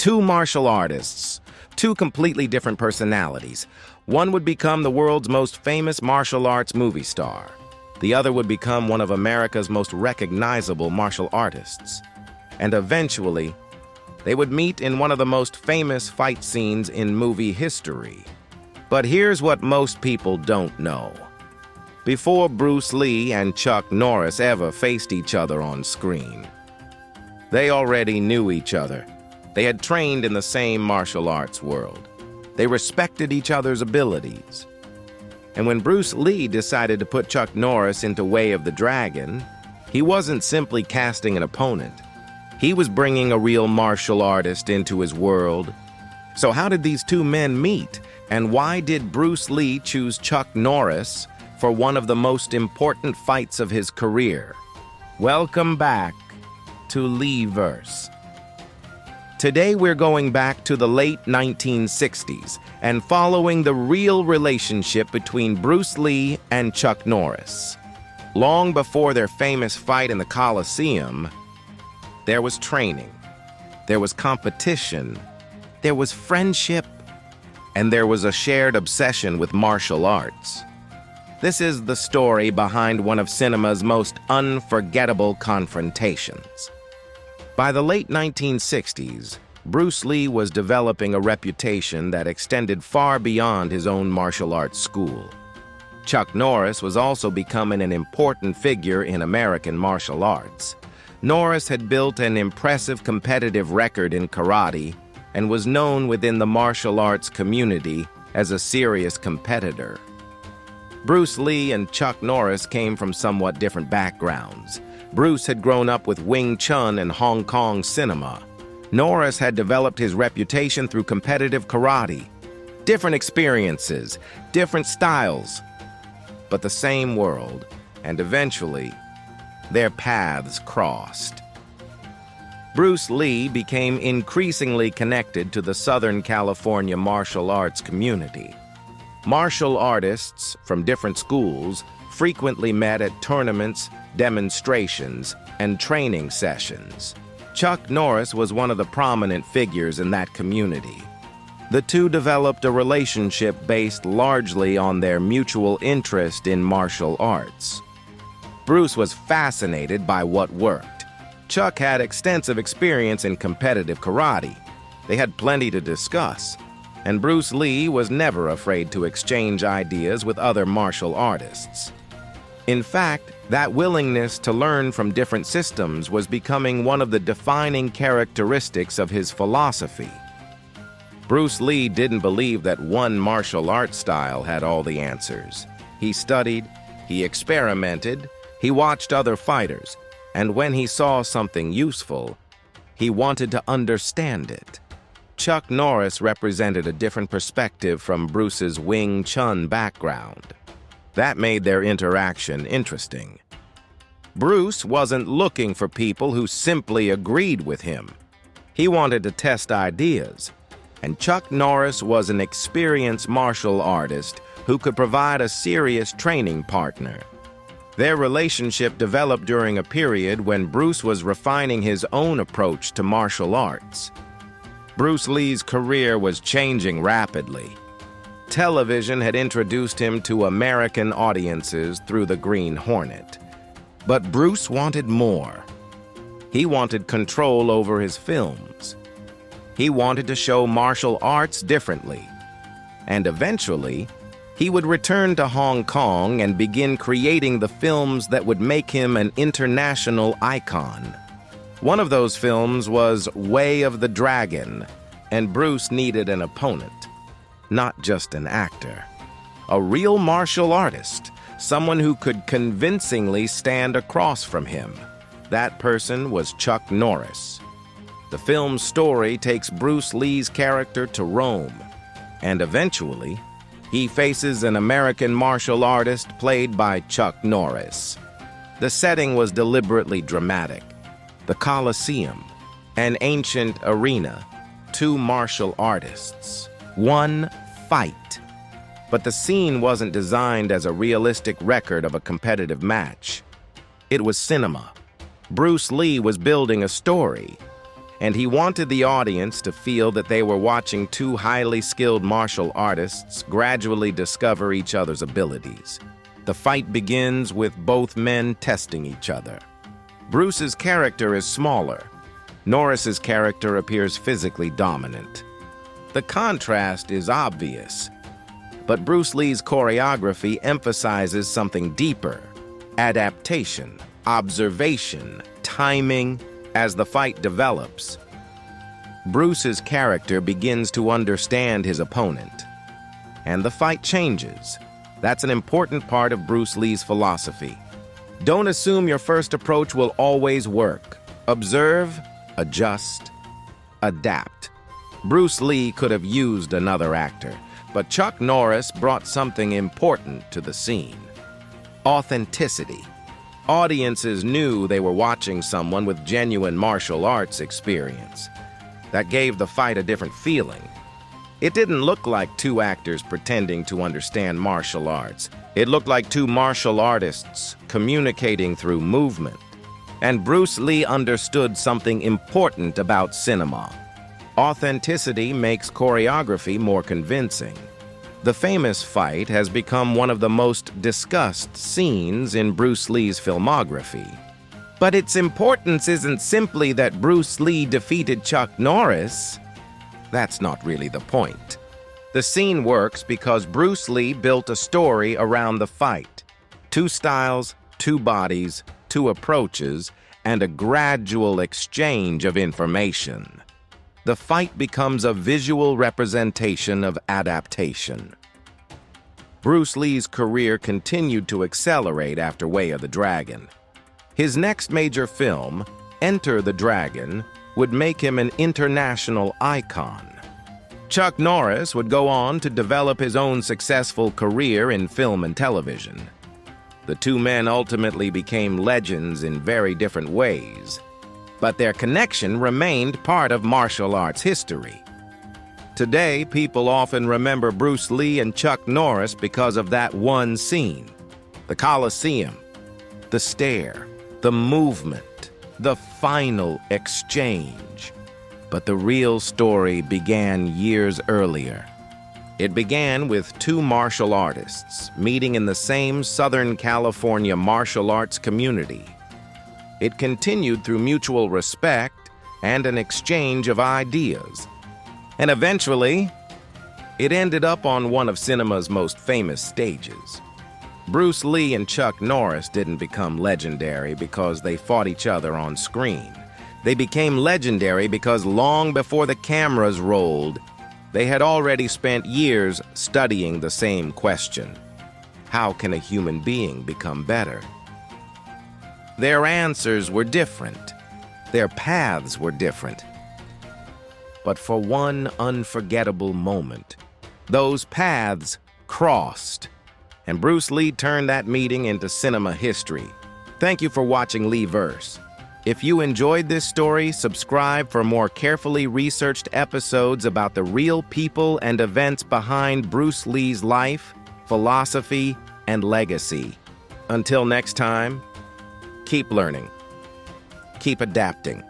Two martial artists, two completely different personalities. One would become the world's most famous martial arts movie star. The other would become one of America's most recognizable martial artists. And eventually, they would meet in one of the most famous fight scenes in movie history. But here's what most people don't know. Before Bruce Lee and Chuck Norris ever faced each other on screen, they already knew each other. They had trained in the same martial arts world. They respected each other's abilities. And when Bruce Lee decided to put Chuck Norris into Way of the Dragon, he wasn't simply casting an opponent. He was bringing a real martial artist into his world. So how did these two men meet? And why did Bruce Lee choose Chuck Norris for one of the most important fights of his career? Welcome back to LeeVerse. Today we're going back to the late 1960s and following the real relationship between Bruce Lee and Chuck Norris. Long before their famous fight in the Colosseum, there was training, there was competition, there was friendship, and there was a shared obsession with martial arts. This is the story behind one of cinema's most unforgettable confrontations. By the late 1960s, Bruce Lee was developing a reputation that extended far beyond his own martial arts school. Chuck Norris was also becoming an important figure in American martial arts. Norris had built an impressive competitive record in karate and was known within the martial arts community as a serious competitor. Bruce Lee and Chuck Norris came from somewhat different backgrounds. Bruce had grown up with Wing Chun and Hong Kong cinema. Norris had developed his reputation through competitive karate. Different experiences, different styles, but the same world, and eventually, their paths crossed. Bruce Lee became increasingly connected to the Southern California martial arts community. Martial artists from different schools frequently met at tournaments, demonstrations, and training sessions. Chuck Norris was one of the prominent figures in that community. The two developed a relationship based largely on their mutual interest in martial arts. Bruce was fascinated by what worked. Chuck had extensive experience in competitive karate. They had plenty to discuss, and Bruce Lee was never afraid to exchange ideas with other martial artists. In fact, that willingness to learn from different systems was becoming one of the defining characteristics of his philosophy. Bruce Lee didn't believe that one martial art style had all the answers. He studied, he experimented, he watched other fighters, and when he saw something useful, he wanted to understand it. Chuck Norris represented a different perspective from Bruce's Wing Chun background. That made their interaction interesting. Bruce wasn't looking for people who simply agreed with him. He wanted to test ideas, and Chuck Norris was an experienced martial artist who could provide a serious training partner. Their relationship developed during a period when Bruce was refining his own approach to martial arts. Bruce Lee's career was changing rapidly. Television had introduced him to American audiences through the Green Hornet. But Bruce wanted more. He wanted control over his films. He wanted to show martial arts differently. And eventually, he would return to Hong Kong and begin creating the films that would make him an international icon. One of those films was Way of the Dragon, and Bruce needed an opponent. Not just an actor. A real martial artist, someone who could convincingly stand across from him. That person was Chuck Norris. The film's story takes Bruce Lee's character to Rome, and eventually, he faces an American martial artist played by Chuck Norris. The setting was deliberately dramatic. The Colosseum, an ancient arena, two martial artists, one fight. But the scene wasn't designed as a realistic record of a competitive match. It was cinema. Bruce Lee was building a story, and he wanted the audience to feel that they were watching two highly skilled martial artists gradually discover each other's abilities. The fight begins with both men testing each other. Bruce's character is smaller. Norris's character appears physically dominant. The contrast is obvious, but Bruce Lee's choreography emphasizes something deeper: adaptation, observation, timing. As the fight develops, Bruce's character begins to understand his opponent, and the fight changes. That's an important part of Bruce Lee's philosophy. Don't assume your first approach will always work. Observe, adjust, adapt. Bruce Lee could have used another actor, but Chuck Norris brought something important to the scene: authenticity. Audiences knew they were watching someone with genuine martial arts experience. That gave the fight a different feeling. It didn't look like two actors pretending to understand martial arts. It looked like two martial artists communicating through movement. And Bruce Lee understood something important about cinema. Authenticity makes choreography more convincing. The famous fight has become one of the most discussed scenes in Bruce Lee's filmography. But its importance isn't simply that Bruce Lee defeated Chuck Norris. That's not really the point. The scene works because Bruce Lee built a story around the fight. Two styles, two bodies, two approaches, and a gradual exchange of information. The fight becomes a visual representation of adaptation. Bruce Lee's career continued to accelerate after Way of the Dragon. His next major film, Enter the Dragon, would make him an international icon. Chuck Norris would go on to develop his own successful career in film and television. The two men ultimately became legends in very different ways, but their connection remained part of martial arts history. Today, people often remember Bruce Lee and Chuck Norris because of that one scene: the Colosseum, the stare, the movement, the final exchange. But the real story began years earlier. It began with two martial artists meeting in the same Southern California martial arts community. It continued through mutual respect and an exchange of ideas. And eventually, it ended up on one of cinema's most famous stages. Bruce Lee and Chuck Norris didn't become legendary because they fought each other on screen. They became legendary because long before the cameras rolled, they had already spent years studying the same question: how can a human being become better? Their answers were different. Their paths were different. But for one unforgettable moment, those paths crossed, and Bruce Lee turned that meeting into cinema history. Thank you for watching LeeVerse. If you enjoyed this story, subscribe for more carefully researched episodes about the real people and events behind Bruce Lee's life, philosophy, and legacy. Until next time, keep learning, keep adapting.